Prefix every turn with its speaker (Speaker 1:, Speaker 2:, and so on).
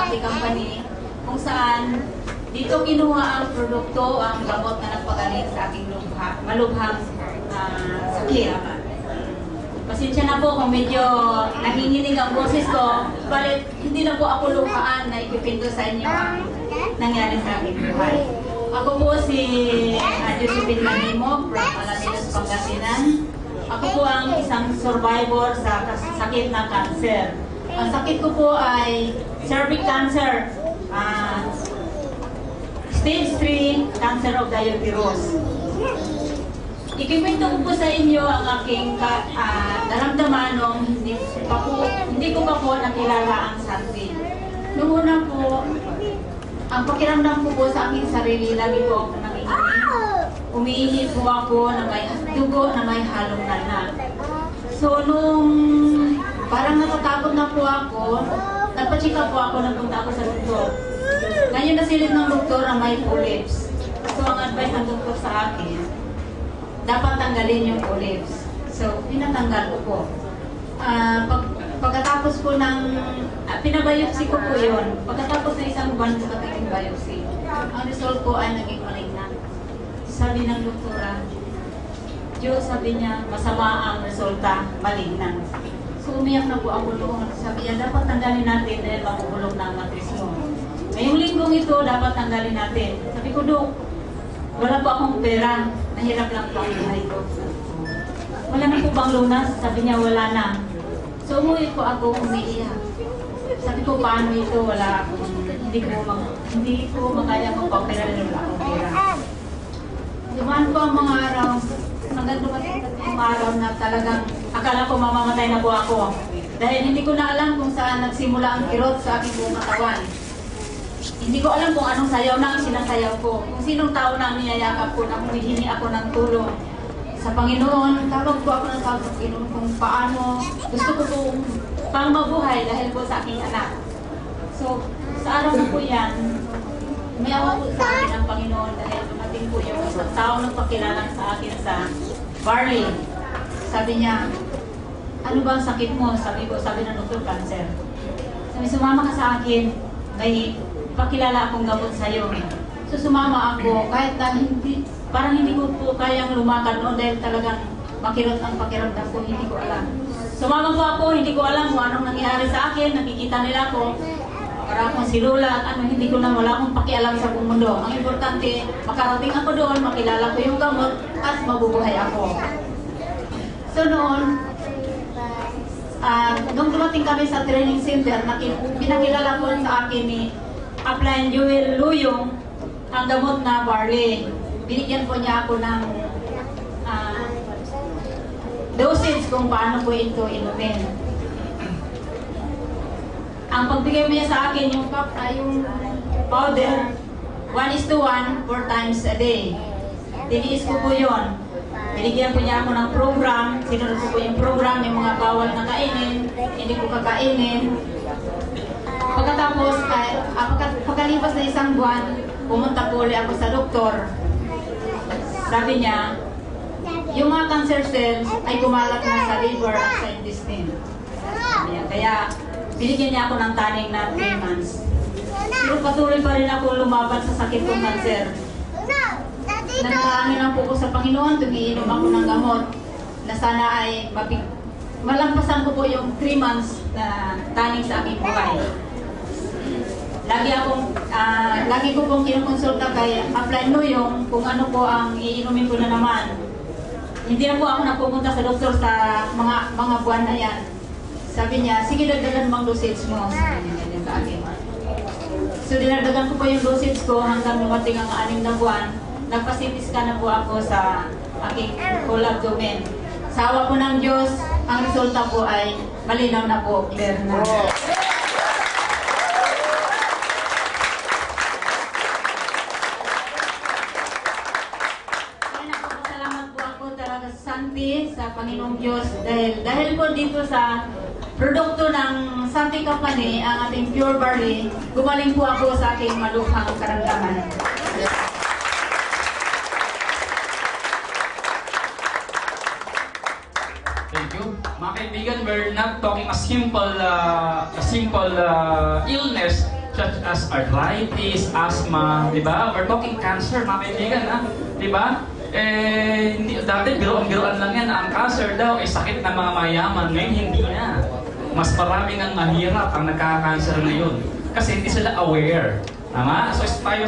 Speaker 1: Santi Company, kung saan dito kinuha ang produkto, ang gamot na nagpagaling sa aking malubhang sakit. Pasensya na po kung medyo nanginginig ang boses ko, balit hindi na po ako luhaan na ipipinto sa inyo ang nangyari sa aking buhay. Ako po si Josephine Manimo from Alaminos, Pangasinan. Ako po ang isang survivor sa sakit na cancer. Ang sakit ko po ay cervic cancer, stage 3 cancer of the uterus. Ikikwento ko po sa inyo ang aking naramdaman nung hindi ko pa po nakilala ang Santi. Noong una po, ang pakiramdam ko po sa aking sarili, lagi po ako nanginginig. Umiihi po ako na may dugo na may halong lagnat. So nung parang natatakot na po ako, nagpa-check-up po ako, nagpunta ako sa doktor. Ngayon nasilip ng doktor ang may polyps. So ang advice ng doktor sa akin, dapat tanggalin yung polyps. So, pinatanggal ko po. Pagkatapos po ng, pinabiopsy ko po yun. Pagkatapos ng isang buwan po kating biopsy, ang result po ay naging malignan. Sabi ng doktora, sabi niya, masama ang resulta, malignan. So, umiyak na po ako noon. Sabi niya, dapat tanggalin natin dahil makubulok na ang matris mo. Ngayong linggong ito, dapat tanggalin natin. Sabi ko, Dok, wala po akong pera. Nahirap lang po ang buhay ko. Wala na po bang lunas? Sabi niya, wala na. So umuwi po ako, umiiyak. Sabi ko, paano ito? Wala akong, hindi ko makaya magpapera na wala akong pera. Dumaan po ang mga araw. Hanggang dumating ang araw na talagang akala ko mamamatay na po ako. Dahil hindi ko na alam kung saan nagsimula ang kirot sa aking buong katawan. Hindi ko alam kung anong sayaw na ang sinasayaw ko. Kung sinong tao na ang niyayakap ko na humihingi ako ng tulong sa Panginoon. Tawag po ako ng tawag sa Panginoon kung paano gusto ko pong pang mabuhay dahil po sa aking anak. So, sa araw na po yan, may awa po sa akin ang Panginoon dahil dumating po yung isang tao nagpakilala sa akin sa Barley. Sabi niya, ano ba ang sakit mo? Sabi ng doktor, cancer. Sabi, sumama ka sa akin. May pakilala akong gamot sa'yo. So sumama ako, kahit na parang hindi ko po kayang lumakad noon dahil talagang makirot ang pakiramdam ko, hindi ko alam. Sumama po ako, hindi ko alam kung anong nangyayari sa akin, nakikita nila ako, para akong silula at hindi ko na, wala akong pakialam sa buong mundo. Ang importante, makarating ako doon, makilala ko yung gamot, at mabubuhay ako. So noon, nung dumating kami sa training center, pinakilala po sa akin ni Upline Joel Luyong ang gamot na Barley. Binigyan po niya ako ng dosage kung paano po ito inumin. Ang pagbigay mo niya sa akin, yung powder, 1:1, 4 times a day. Tiniis ko po yun. Binigyan po niya ako ng program, sinunod ko po yung program, yung mga bawal na kainin, hindi ko kakainin. Pagkatapos, pagkalipas na isang buwan, pumunta po ulit ako sa doktor. Sabi niya, yung mga cancer cells ay kumalat na sa liver at sa intestine. Sabi niya, kaya binigyan niya ako ng taning na 3 months. Pero patuloy pa rin ako lumaban sa sakit kong cancer. Nanalangin lang po ko sa Panginoon, tumiinom ako ng gamot na sana ay malampasan ko po yung 3 months na taning sa aking buhay. Lagi ko pong kinukonsulta kay Upline Luyong kung ano po ang iinumin ko na naman. Hindi na po ako napupunta sa doktor sa mga buwan na yan. Sabi niya, sige dagdagan mo ang dosage mo. Sabi niya sa akin. So dinagdagan ko po yung dosage ko hanggang dumating ang 6 na buwan. Nagpa-CT scan na po ako sa aking whole abdomen. Sa awa po ng Diyos, ang resulta po ay malinaw na po, clear na. Santi sa Panginoong Diyos dahil po dito sa produkto ng Santi Company, ang ating Pure Barley, gumaling po ako sa aking malukhang karamdaman.
Speaker 2: Thank you. Mga kaibigan, we're not talking a simple illness. such as arthritis, asthma, di ba? We're talking cancer, mga kaibigan, ha? Di ba? Dati biruan lang yan, ang cancer daw ay sakit ng mga mayaman. Ngayon, hindi na. Mas maraming ang mahirap ang nagkaka-cancer ngayon. Kasi hindi sila aware. Tama? So, tayo